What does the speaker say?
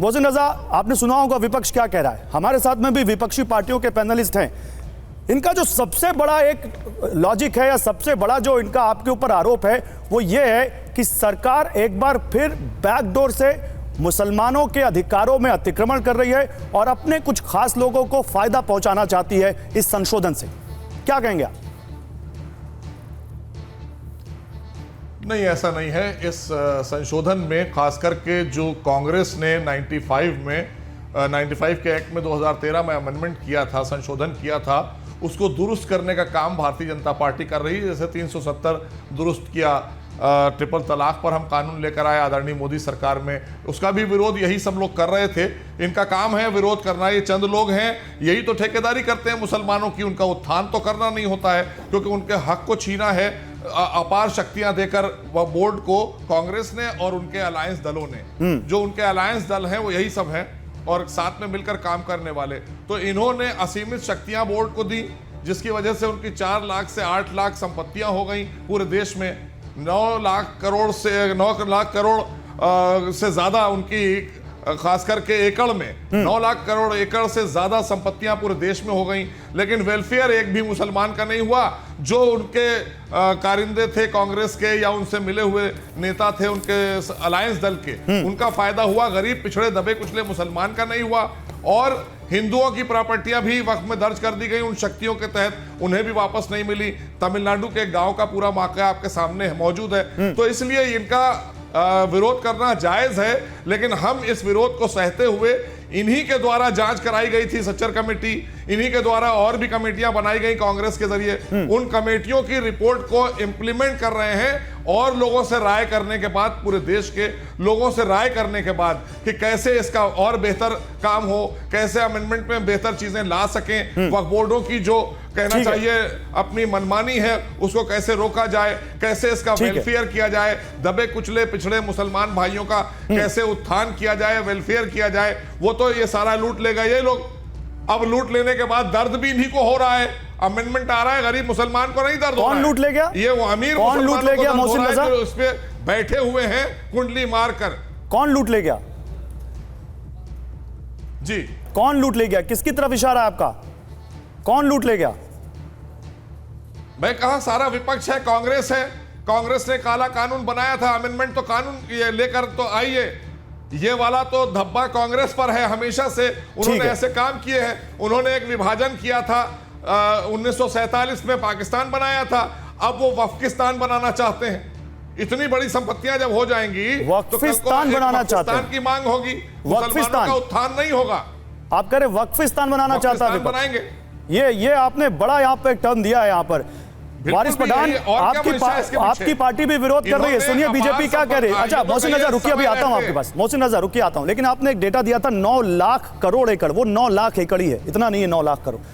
मोहसिन रजा, आपने सुना होगा विपक्ष क्या कह रहा है। हमारे साथ में भी विपक्षी पार्टियों के पैनलिस्ट हैं। इनका जो सबसे बड़ा एक लॉजिक है या सबसे बड़ा जो इनका आपके ऊपर आरोप है वो ये है कि सरकार एक बार फिर बैकडोर से मुसलमानों के अधिकारों में अतिक्रमण कर रही है और अपने कुछ खास लोगों को फायदा पहुंचाना चाहती है इस संशोधन से। क्या कहेंगे आप? नहीं, ऐसा नहीं है। इस संशोधन में खास करके जो कांग्रेस ने 95 के एक्ट में 2013 में अमेंडमेंट किया था, संशोधन किया था, उसको दुरुस्त करने का काम भारतीय जनता पार्टी कर रही है। जैसे 370 दुरुस्त किया, ट्रिपल तलाक पर हम कानून लेकर आए आदरणीय मोदी सरकार में, उसका भी विरोध यही सब लोग कर रहे थे। इनका काम है विरोध करना। ये चंद लोग हैं, यही तो ठेकेदारी करते हैं मुसलमानों की। उनका उत्थान तो करना नहीं होता है, क्योंकि उनके हक को छीना है अपार शक्तियां देकर वह बोर्ड को कांग्रेस ने और उनके अलायंस दलों ने। जो उनके अलायंस दल हैं वो यही सब हैं और साथ में मिलकर काम करने वाले। तो इन्होंने असीमित शक्तियां बोर्ड को दी, जिसकी वजह से उनकी 4 लाख से 8 लाख संपत्तियां हो गई पूरे देश में। 9 लाख करोड़ से ज्यादा उनकी, खास करके एकड़ में 9 लाख करोड़ एकड़ से ज्यादा संपत्तियां पूरे देश में हो गई। लेकिन वेलफेयर एक भी मुसलमान का नहीं हुआ। जो उनके कारिंदे थे कांग्रेस के या उनसे मिले हुए नेता थे उनके अलायंस दल के, उनका फायदा हुआ। गरीब पिछड़े दबे कुचले मुसलमान का नहीं हुआ। और हिंदुओं की प्रॉपर्टियां भी वक्त में दर्ज कर दी गई उन शक्तियों के तहत, उन्हें भी वापस नहीं मिली। तमिलनाडु के गांव का पूरा वाकया आपके सामने मौजूद है। तो इसलिए इनका विरोध करना जायज है, लेकिन हम इस विरोध को सहते हुए, इन्हीं के द्वारा जांच कराई गई थी सच्चर कमेटी, इन्हीं के द्वारा और भी कमेटियां बनाई गई कांग्रेस के जरिए, उन कमेटियों की रिपोर्ट को इंप्लीमेंट कर रहे हैं। और लोगों से राय करने के बाद, पूरे देश के लोगों से राय करने के बाद कि कैसे इसका और बेहतर काम हो, कैसे अमेंडमेंट में बेहतर चीजें ला सकें, वक्फ बोर्डों की जो कहना चाहिए अपनी मनमानी है उसको कैसे रोका जाए, कैसे इसका वेलफेयर किया जाए, दबे कुचले पिछड़े मुसलमान भाइयों का कैसे उत्थान किया जाए, वेलफेयर किया जाए। वो तो ये सारा लूट लेगा ये लोग। अब लूट लेने के बाद दर्द भी इन्हीं को हो रहा है। अमेंडमेंट आ रहा है, गरीब मुसलमान को नहीं दर्द हो रहा है। कौन लूट ले गया? ये वो अमीर कौन लूट ले गया? मोहसिन रजा, उस पे बैठे हुए हैं कुंडली मारकर। कौन लूट ले गया जी? कौन लूट ले गया? किसकी तरफ इशारा है आपका? कौन लूट ले गया? मैं कहा सारा विपक्ष है, कांग्रेस है। कांग्रेस ने काला कानून बनाया था, अमेंडमेंट तो कानून लेकर तो आई है। ये वाला तो धब्बा कांग्रेस पर है हमेशा से। उन्होंने ऐसे काम किए हैं। उन्होंने एक विभाजन किया था 1947 में, पाकिस्तान बनाया था। अब वो वफकिस्तान बनाना चाहते हैं। इतनी बड़ी संपत्तियां जब हो जाएंगी तो वफकिस्तान बनाना चाहते हैं की मांग होगी, मुसलमानों का उत्थान नहीं होगा। आप कह रहे वफकिस्तान बनाना चाहता है? बनाएंगे। ये आपने बड़ा यहाँ पे टर्म दिया है। यहाँ पर वारिस पठान, आपकी पार्टी भी विरोध कर रही है। सुनिए बीजेपी क्या कह रही है। अच्छा मोहसिन रजा रुकिए, अभी आता हूं आपके पास। मोहसिन रजा रुकिए, आता हूं। लेकिन आपने एक डेटा दिया था 9 लाख करोड़ एकड़, वो 9 लाख एकड़ ही है, इतना नहीं है 9 लाख करोड़।